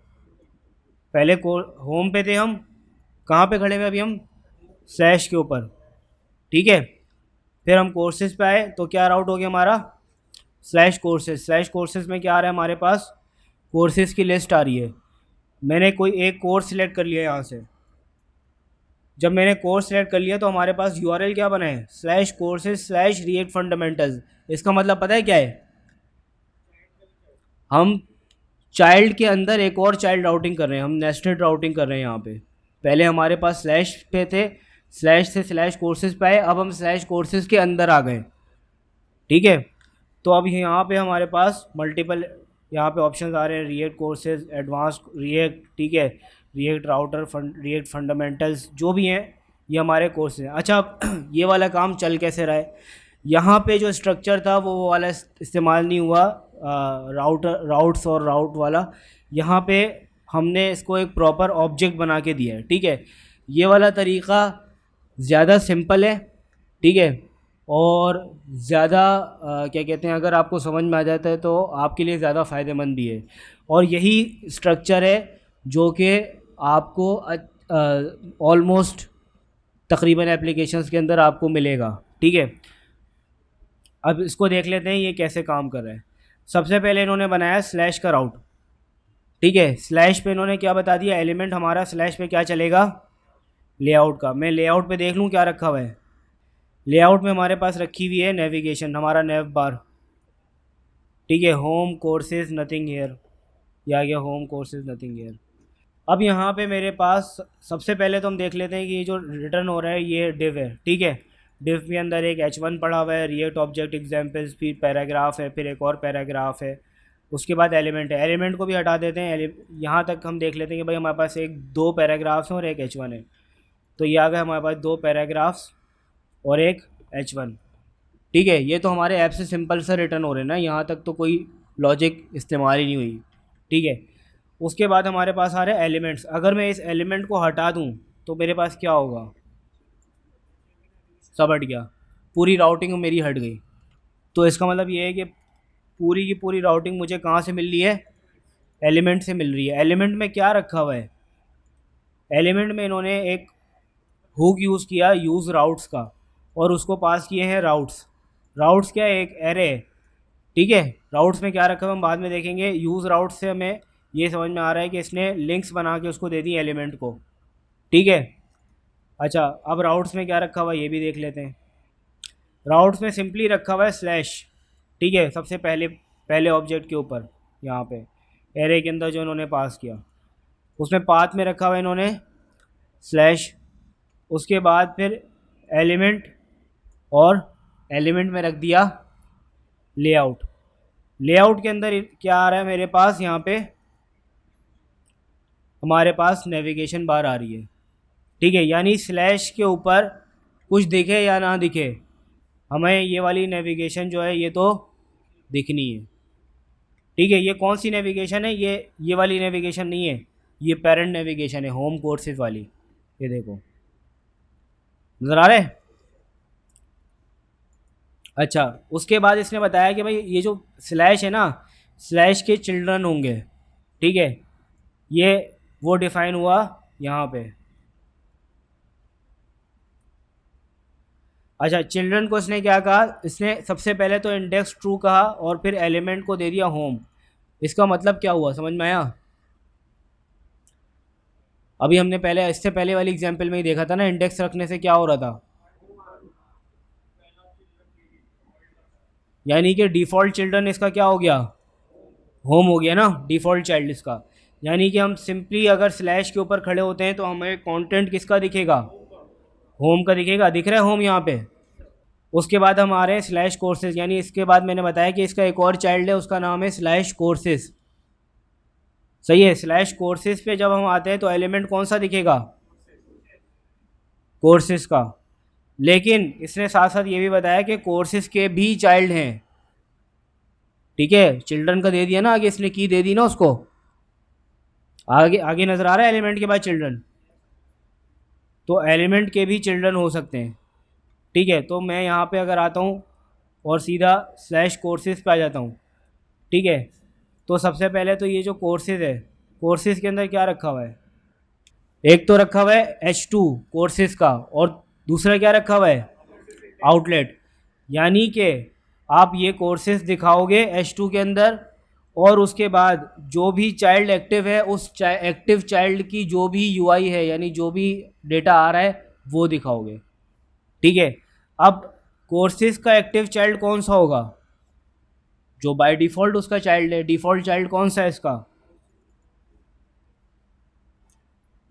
पहले को होम पे थे हम, कहाँ पे खड़े हुए अभी हम, स्लैश के ऊपर। ठीक है, फिर हम कोर्सेज पे आए तो क्या राउट हो गया हमारा, स्लैश कोर्सेज। स्लैश कोर्सेज में क्या आ रहा है हमारे पास, कोर्सेज की लिस्ट आ रही है। मैंने कोई एक कोर्स सिलेक्ट कर लिया यहाँ से। जब मैंने कोर्स सेलेक्ट कर लिया तो हमारे पास यूआरएल क्या बना है, slash courses slash react fundamentals. इसका मतलब पता है क्या है, हम चाइल्ड के अंदर एक और चाइल्ड राउटिंग कर रहे हैं, हम नेस्टेड राउटिंग कर रहे हैं यहाँ पे। पहले हमारे पास स्लैश पे थे, स्लैश से स्लैश कोर्सेज पे आए, अब हम स्लैश कोर्सेज के अंदर आ गए। ठीक है, तो अब यहाँ पे हमारे पास मल्टीपल यहाँ पे ऑप्शंस आ रहे हैं, रिएक्ट कोर्सेज, एडवांस रिएक्ट, ठीक है, रिएक्ट राउटर, रिएक्ट फंडामेंटल्स, जो भी हैं ये हमारे कोर्स हैं। अच्छा, अब ये वाला काम चल कैसे रहा है, यहाँ पे जो स्ट्रक्चर था वो वाला इस्तेमाल नहीं हुआ, राउटर राउट्स और राउट वाला। यहाँ पे हमने इसको एक प्रॉपर ऑब्जेक्ट बना के दिया है। ठीक है, ये वाला तरीक़ा ज़्यादा सिंपल है। ठीक है, और ज़्यादा क्या कहते हैं, अगर आपको समझ में आ जाता है तो आपके लिए ज़्यादा फ़ायदेमंद भी है। और यही स्ट्रक्चर है जो कि आपको ऑलमोस्ट तकरीबन एप्लीकेशंस के अंदर आपको मिलेगा। ठीक है, अब इसको देख लेते हैं ये कैसे काम कर रहा है। सबसे पहले इन्होंने बनाया स्लैश का राउट। ठीक है, स्लैश पे इन्होंने क्या बता दिया, एलिमेंट हमारा स्लैश पे क्या चलेगा, लेआउट का। मैं लेआउट पे देख लूँ क्या रखा हुआ है। लेआउट में हमारे पास रखी हुई है नेविगेशन, हमारा नेव बार। ठीक है, होम कोर्सेज नथिंग हेयर, ये आ गया होम कोर्सेज नथिंग हेयर। अब यहाँ पे मेरे पास सबसे पहले तो हम देख लेते हैं कि ये जो रिटर्न हो रहा है ये डिव है। ठीक है, डिव के अंदर एक H1 पड़ा हुआ है, रिएक्ट ऑब्जेक्ट एग्जाम्पल्स, फिर पैराग्राफ है, फिर एक और पैराग्राफ है, उसके बाद एलिमेंट है। एलिमेंट को भी हटा देते हैं, यहाँ तक हम देख लेते हैं कि भाई हमारे पास एक दो पैराग्राफ्स हैं और एक H1 है। तो ये आ गया हमारे पास दो पैराग्राफ्स और एक H1। ठीक है, ये तो हमारे ऐप से सिंपल सा रिटर्न हो रहे हैं ना, यहाँ तक तो कोई लॉजिक इस्तेमाल ही नहीं हुई। ठीक है, उसके बाद हमारे पास आ रहे हैं एलिमेंट्स। अगर मैं इस एलिमेंट को हटा दूं तो मेरे पास क्या होगा, सब हट गया, पूरी राउटिंग मेरी हट गई। तो इसका मतलब ये है कि पूरी की पूरी राउटिंग मुझे कहाँ से मिल रही है, एलिमेंट से मिल रही है। एलिमेंट में क्या रखा हुआ है, एलिमेंट में इन्होंने एक हुक यूज़ किया यूज़ राउट्स का, और उसको पास किए हैं राउट्स। राउट्स क्या है, एक एरे है। ठीक है, राउट्स में क्या रखा है हम बाद में देखेंगे। यूज़ राउट्स से हमें ये समझ में आ रहा है कि इसने लिंक्स बना के उसको दे दी एलिमेंट को। ठीक है, अच्छा अब राउट्स में क्या रखा हुआ है ये भी देख लेते हैं। राउट्स में सिंपली रखा हुआ है स्लैश। ठीक है, सबसे पहले पहले ऑब्जेक्ट के ऊपर यहाँ पे एरे के अंदर जो इन्होंने पास किया, उसमें पाथ में रखा हुआ है इन्होंने स्लैश। उसके बाद फिर एलिमेंट, और एलिमेंट में रख दिया लेआउट। लेआउट के अंदर क्या आ रहा है मेरे पास, यहाँ पे हमारे पास नेविगेशन बार आ रही है। ठीक है, यानी स्लैश के ऊपर कुछ दिखे या ना दिखे, हमें ये वाली नेविगेशन जो है ये तो दिखनी है। ठीक है, ये कौन सी नेविगेशन है, ये वाली नेविगेशन नहीं है, ये पेरेंट नेविगेशन है, होम कोर्सेज वाली। ये देखो नज़र आ रहा है। अच्छा, उसके बाद इसने बताया कि भाई ये जो स्लैश है ना, स्लैश के चिल्ड्रन होंगे। ठीक है, ये वो डिफाइन हुआ यहाँ पे। अच्छा, चिल्ड्रन को इसने क्या कहा, इसने सबसे पहले तो इंडेक्स ट्रू कहा और फिर एलिमेंट को दे दिया होम। इसका मतलब क्या हुआ, समझ में आया। अभी हमने पहले इससे पहले वाली एग्जांपल में ही देखा था ना, इंडेक्स रखने से क्या हो रहा था, यानी कि डिफ़ॉल्ट चिल्ड्रन इसका क्या हो गया, होम हो गया ना, डिफ़ॉल्ट चाइल्ड इसका। यानी कि हम सिंपली अगर स्लैश के ऊपर खड़े होते हैं तो हमें कंटेंट किसका दिखेगा, होम का दिखेगा। दिख रहा है होम यहाँ पे। उसके बाद हम आ रहे हैं स्लैश कोर्सेज, यानी इसके बाद मैंने बताया कि इसका एक और चाइल्ड है, उसका नाम है स्लैश कोर्सेज। सही है, स्लैश कोर्सेज पे जब हम आते हैं तो एलिमेंट कौन सा दिखेगा, कोर्सेज का। लेकिन इसने साथ साथ ये भी बताया कि कोर्सेज के भी चाइल्ड हैं। ठीक है, चिल्ड्रन का दे दिया ना आगे, इसने की दे दी ना उसको, आगे आगे नज़र आ रहा है एलिमेंट के बाद चिल्ड्रन। तो एलिमेंट के भी चिल्ड्रन हो सकते हैं। ठीक है, तो मैं यहाँ पे अगर आता हूँ और सीधा स्लैश कोर्सेज पे आ जाता हूँ। ठीक है, तो सबसे पहले तो ये जो कोर्सेज है, कोर्सेज के अंदर क्या रखा हुआ है, एक तो रखा हुआ है H2 कोर्सेज का, और दूसरा क्या रखा हुआ है, आउटलेट। यानी कि आप ये कोर्सेज दिखाओगे H2 के अंदर, और उसके बाद जो भी चाइल्ड एक्टिव है उस एक्टिव चाइल्ड की जो भी यूआई है, यानी जो भी डेटा आ रहा है वो दिखाओगे। ठीक है, अब कोर्सेज का एक्टिव चाइल्ड कौन सा होगा, जो बाय डिफ़ॉल्ट उसका चाइल्ड है। डिफ़ॉल्ट चाइल्ड कौन सा है इसका,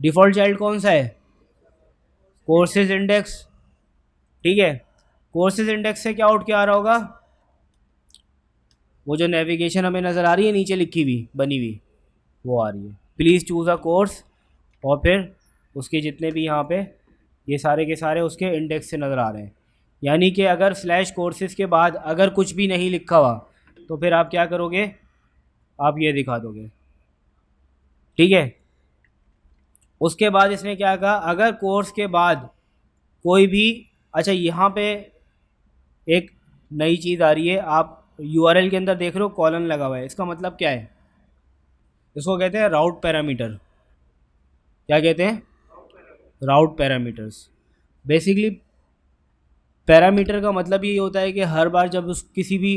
डिफ़ॉल्ट चाइल्ड कौन सा है, कोर्सेज इंडेक्स। ठीक है, कोर्सेज इंडेक्स से क्या आउट क्या आ रहा होगा, वो जो नेविगेशन हमें नज़र आ रही है नीचे लिखी हुई बनी हुई, वो आ रही है, प्लीज़ चूज़ अ कोर्स, और फिर उसके जितने भी यहाँ पे ये सारे के सारे उसके इंडेक्स से नज़र आ रहे हैं। यानी कि अगर स्लैश कोर्सेज के बाद अगर कुछ भी नहीं लिखा हुआ तो फिर आप क्या करोगे, आप ये दिखा दोगे। ठीक है, उसके बाद इसने क्या कहा, अगर कोर्स के बाद कोई भी, अच्छा यहाँ पे एक नई चीज़ आ रही है, आप यूआरएल के अंदर देख रहे हो कॉलन लगा हुआ है, इसका मतलब क्या है, इसको कहते हैं राउट पैरामीटर। क्या कहते हैं? राउट पैरामीटर्स। बेसिकली पैरामीटर का मतलब ये होता है कि हर बार जब उस किसी भी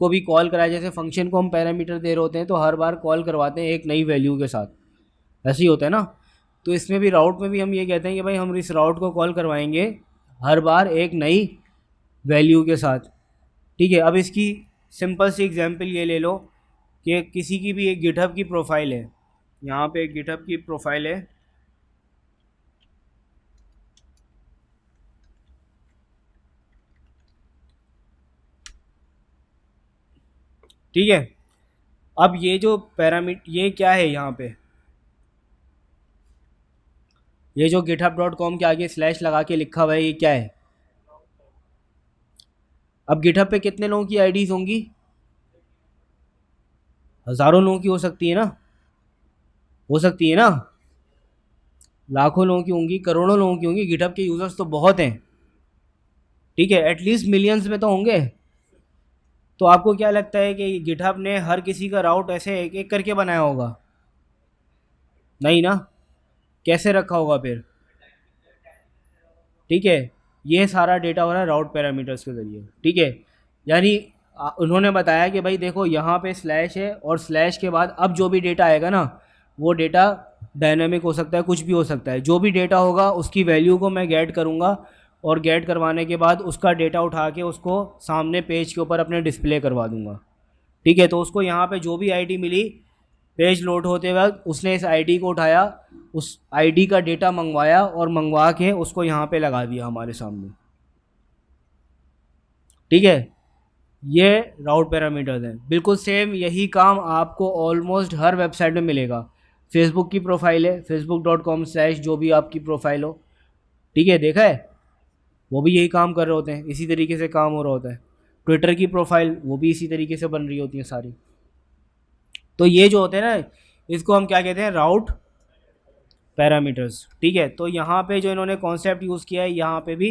को भी कॉल कराए, जैसे फंक्शन को हम पैरामीटर दे रहे होते हैं तो हर बार कॉल करवाते हैं एक नई वैल्यू के साथ, ऐसे ही होता है ना। तो इसमें भी राउट में भी हम ये कहते हैं कि भाई हम इस राउट को कॉल करवाएंगे हर बार एक नई वैल्यू के साथ। ठीक है, अब इसकी सिंपल सी एग्जांपल ये ले लो कि किसी की भी एक गिटहब की प्रोफाइल है, यहाँ पे एक गिटहब की प्रोफाइल है। ठीक है, अब ये जो पैरामीटर ये क्या है यहाँ पे, ये जो github.com के आगे स्लैश लगा के लिखा हुआ है ये क्या है? अब गिटहब पे कितने लोगों की आईडीज़ होंगी? हज़ारों लोगों की हो सकती है ना, हो सकती है ना, लाखों लोगों की होंगी, करोड़ों लोगों की होंगी। गिटहब के यूज़र्स तो बहुत हैं। ठीक है, एटलीस्ट मिलियंस में तो होंगे। तो आपको क्या लगता है कि गिटहब ने हर किसी का राउट ऐसे एक एक करके बनाया होगा? नहीं ना। कैसे रखा होगा फिर? ठीक है, ये सारा डेटा हो रहा है राउट पैरामीटर्स के ज़रिए। ठीक है, यानी उन्होंने बताया कि भाई देखो यहाँ पे स्लैश है और स्लैश के बाद अब जो भी डेटा आएगा ना वो डेटा डायनामिक हो सकता है, कुछ भी हो सकता है। जो भी डेटा होगा उसकी वैल्यू को मैं गेट करूँगा और गेट करवाने के बाद उसका डेटा उठा के उसको सामने पेज के ऊपर अपने डिस्प्ले करवा दूँगा। ठीक है, तो उसको यहाँ पे जो भी आईडी मिली पेज लोड होते वक्त उसने इस आईडी को उठाया, उस आईडी का डेटा मंगवाया और मंगवा के उसको यहाँ पे लगा दिया हमारे सामने। ठीक है, ये राउट पैरामीटर्स हैं। बिल्कुल सेम यही काम आपको ऑलमोस्ट हर वेबसाइट में मिलेगा। फेसबुक की प्रोफाइल है facebook.com/ जो भी आपकी प्रोफाइल हो, ठीक है, देखा है, वो भी यही काम कर रहे होते हैं, इसी तरीके से काम हो रहा होता है। ट्विटर की प्रोफाइल वो भी इसी तरीके से बन रही होती हैं सारी। तो ये जो होते हैं ना इसको हम क्या कहते हैं? राउट पैरामीटर्स। ठीक है, तो यहाँ पे जो इन्होंने कॉन्सेप्ट यूज़ किया है यहाँ पे भी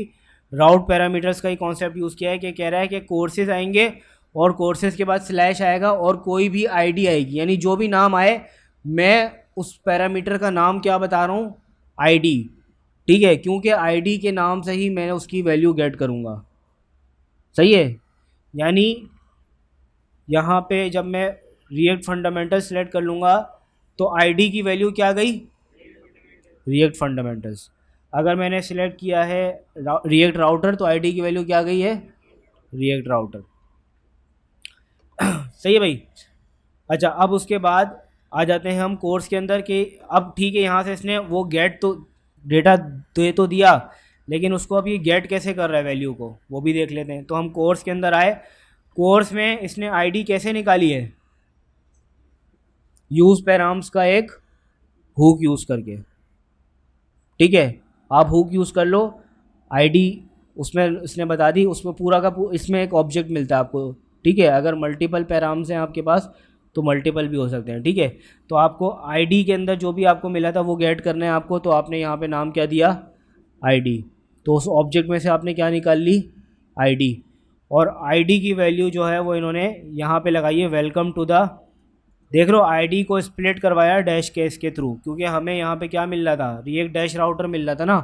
राउट पैरामीटर्स का ही कॉन्सेप्ट यूज़ किया है कि कह रहा है कि कोर्सेज आएंगे और कोर्सेज के बाद स्लैश आएगा और कोई भी आईडी आएगी, यानी जो भी नाम आए, मैं उस पैरामीटर का नाम क्या बता रहा हूँ? आईडी। ठीक है, क्योंकि आईडी के नाम से ही मैं उसकी वैल्यू गेट करूँगा। सही है, यानी यहाँ पे जब मैं रिएक्ट फंडामेंटल सेलेक्ट कर लूँगा तो आईडी की वैल्यू क्या गई? React fundamentals. अगर मैंने सिलेक्ट किया है रिएक्ट राउटर तो आईडी की वैल्यू क्या गई है? React router. सही है भाई। अच्छा, अब उसके बाद आ जाते हैं हम कोर्स के अंदर कि अब ठीक है यहाँ से इसने वो गेट तो डेटा दे तो दिया, लेकिन उसको अब ये गेट कैसे कर रहा है वैल्यू को वो भी देख लेते हैं। तो हम कोर्स के अंदर आए, कोर्स में इसने आईडी कैसे निकाली है? यूज़ पैराम्स का एक हुक यूज़ करके। ठीक है, आप हुक यूज़ कर लो, आईडी उसमें इसने बता दी, उसमें पूरा का इसमें एक ऑब्जेक्ट मिलता है आपको। ठीक है, अगर मल्टीपल पैराम्स हैं आपके पास तो मल्टीपल भी हो सकते हैं। ठीक है, तो आपको आईडी के अंदर जो भी आपको मिला था वो गेट करना है आपको, तो आपने यहाँ पे नाम क्या दिया? आईडी। तो उस ऑब्जेक्ट में से आपने क्या निकाल ली? आईडी। और आईडी की वैल्यू जो है वो इन्होंने यहाँ पे लगाई है वेलकम टू द। देख लो आईडी को स्प्लिट करवाया डैश केस के थ्रू, क्योंकि हमें यहाँ पे क्या मिल रहा था? रिएक्ट डैश राउटर मिल रहा था ना।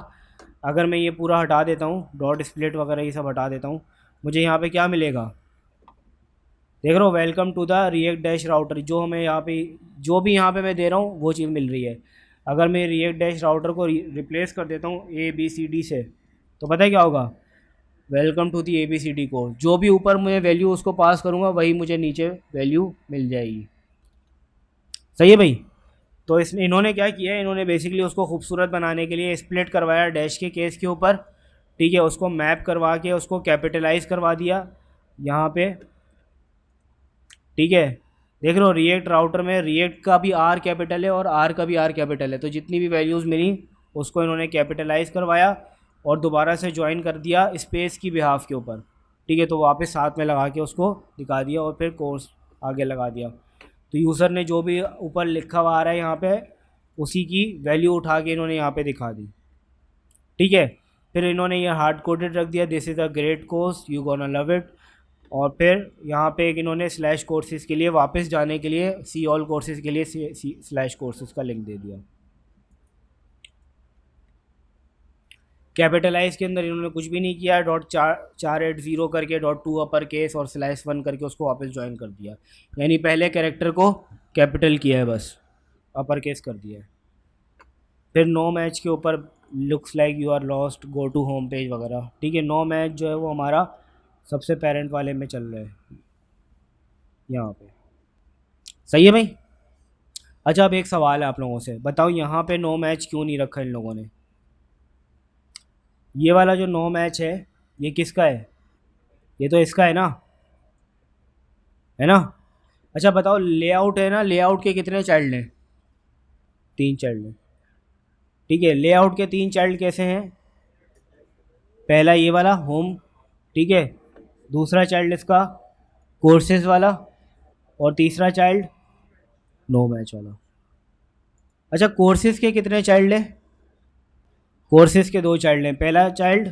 अगर मैं ये पूरा हटा देता हूँ, डॉट स्प्लिट वगैरह ये सब हटा देता हूँ, मुझे यहाँ पे क्या मिलेगा? देख रहा हूँ welcome to the React dash router, जो हमें यहाँ पे जो भी यहाँ पे मैं दे रहा हूँ वो चीज़ मिल रही है। अगर मैं रिएक्ट डैश राउटर को रिप्लेस कर देता हूँ ABCD से, तो पता है क्या होगा? वेलकम टू दी ABCD को, जो भी ऊपर मैं वैल्यू उसको पास करूँगा वही मुझे नीचे वैल्यू मिल जाएगी। सही है भाई। तो इसमें इन्होंने क्या किया है, इन्होंने बेसिकली उसको खूबसूरत बनाने के लिए स्प्लिट करवाया डैश के केस के ऊपर। ठीक है, उसको मैप करवा के उसको कैपिटलाइज करवा दिया यहाँ पे। ठीक है, देख लो रिएक्ट राउटर में रिएक्ट का भी R कैपिटल है और R का भी R कैपिटल है, तो जितनी भी वैल्यूज़ मिली उसको इन्होंने कैपिटलाइज करवाया और दोबारा से ज्वाइन कर दिया स्पेस की बिहाफ के ऊपर। ठीक है, तो वापस साथ में लगा के उसको दिखा दिया और फिर कोर्स आगे लगा दिया। तो यूज़र ने जो भी ऊपर लिखा हुआ आ रहा है यहाँ पे उसी की वैल्यू उठा के इन्होंने यहाँ पे दिखा दी। ठीक है, फिर इन्होंने ये हार्ड कोडेड रख दिया, this is a great course you gonna love it. और फिर यहाँ पे एक इन्होंने स्लैश कोर्सेज़ के लिए वापस जाने के लिए सी ऑल कोर्सेज़ के लिए स्लैश कोर्सेज़ का लिंक दे दिया। कैपिटलाइज के अंदर इन्होंने कुछ भी नहीं किया, .480 करके .2 अपर केस और /1 करके उसको वापस ज्वाइन कर दिया, यानी पहले कैरेक्टर को कैपिटल किया है बस, अपर केस कर दिया है। फिर नो मैच के ऊपर looks like you are lost, go to home page वगैरह, ठीक है। नो मैच जो है वो हमारा सबसे पेरेंट वाले में चल रहा है यहाँ पे। सही है भाई। अच्छा, अब एक सवाल है आप लोगों से, बताओ यहाँ पे नो मैच क्यों नहीं रखा इन लोगों ने? ये वाला जो नो मैच है ये किसका है? ये तो इसका है ना, है ना। अच्छा बताओ, लेआउट है ना, लेआउट के कितने चाइल्ड हैं? 3 चाइल्ड हैं, ठीक है। लेआउट के 3 चाइल्ड कैसे हैं? पहला ये वाला होम, ठीक है, दूसरा चाइल्ड इसका कोर्सेज वाला, और तीसरा चाइल्ड नो मैच वाला। अच्छा, कोर्सेज के कितने चाइल्ड हैं? कोर्सेज के 2 चाइल्ड हैं, पहला चाइल्ड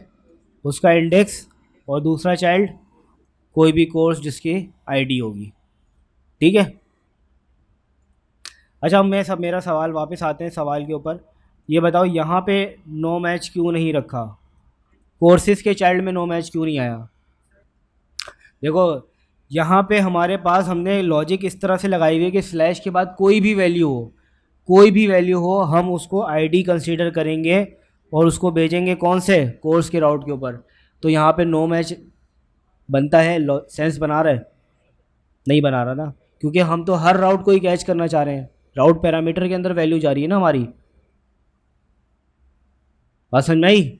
उसका इंडेक्स और दूसरा चाइल्ड कोई भी कोर्स जिसकी आईडी होगी, ठीक है। अच्छा, अब मेरा सवाल वापस आते हैं सवाल के ऊपर। ये बताओ यहाँ पे नो मैच क्यों नहीं रखा? कोर्सेज के चाइल्ड में नो मैच क्यों नहीं आया? देखो, यहाँ पे हमारे पास हमने लॉजिक इस तरह से लगाई हुई है कि स्लैश के बाद कोई भी वैल्यू हो, कोई भी वैल्यू हो, हम उसको आईडी कंसीडर करेंगे और उसको भेजेंगे कौन से कोर्स के राउट के ऊपर। तो यहाँ पे नो मैच बनता है, सेंस बना रहा है? नहीं बना रहा ना, क्योंकि हम तो हर राउट को ही कैच करना चाह रहे हैं, राउट पैरामीटर के अंदर वैल्यू जा रही है ना हमारी। बात समझ में आई?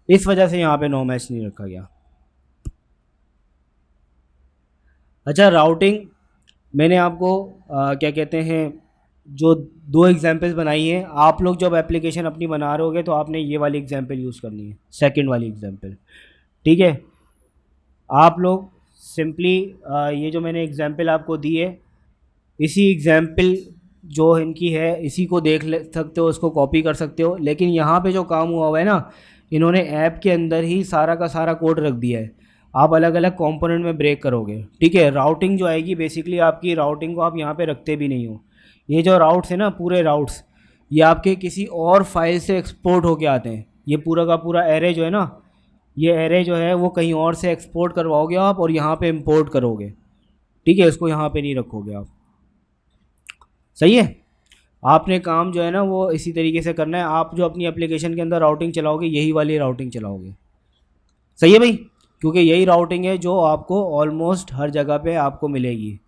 इस वजह से यहाँ पे नो मैच नहीं रखा गया। अच्छा, राउटिंग मैंने आपको क्या कहते हैं, जो 2 एग्जांपल्स बनाई हैं, आप लोग जब एप्लीकेशन अपनी बना रहे होगे तो आपने ये वाली एग्जांपल यूज़ करनी है, सेकंड वाली एग्जांपल, ठीक है। आप लोग सिंपली ये जो मैंने एग्जांपल आपको दी है, इसी एग्जांपल जो इनकी है इसी को देख ले सकते हो, इसको कॉपी कर सकते हो। लेकिन यहाँ पे जो काम हुआ है ना, इन्होंने ऐप के अंदर ही सारा का सारा कोड रख दिया है, आप अलग अलग कंपोनेंट में ब्रेक करोगे, ठीक है। राउटिंग जो आएगी, बेसिकली आपकी राउटिंग को आप यहाँ पे रखते भी नहीं हो। ये जो राउट्स है ना, पूरे राउट्स, ये आपके किसी और फाइल से एक्सपोर्ट होके आते हैं। ये पूरा का पूरा एरे जो है ना, ये एरे जो है वो कहीं और से एक्सपोर्ट करवाओगे आप और यहाँ पे इंपोर्ट करोगे, ठीक है। इसको यहाँ पे नहीं रखोगे आप, सही है। आपने काम जो है ना वो इसी तरीके से करना है। आप जो अपनी एप्लीकेशन के अंदर राउटिंग चलाओगे, यही वाली राउटिंग चलाओगे, सही है भाई, क्योंकि यही राउटिंग है जो आपको ऑलमोस्ट हर जगह पे आपको मिलेगी।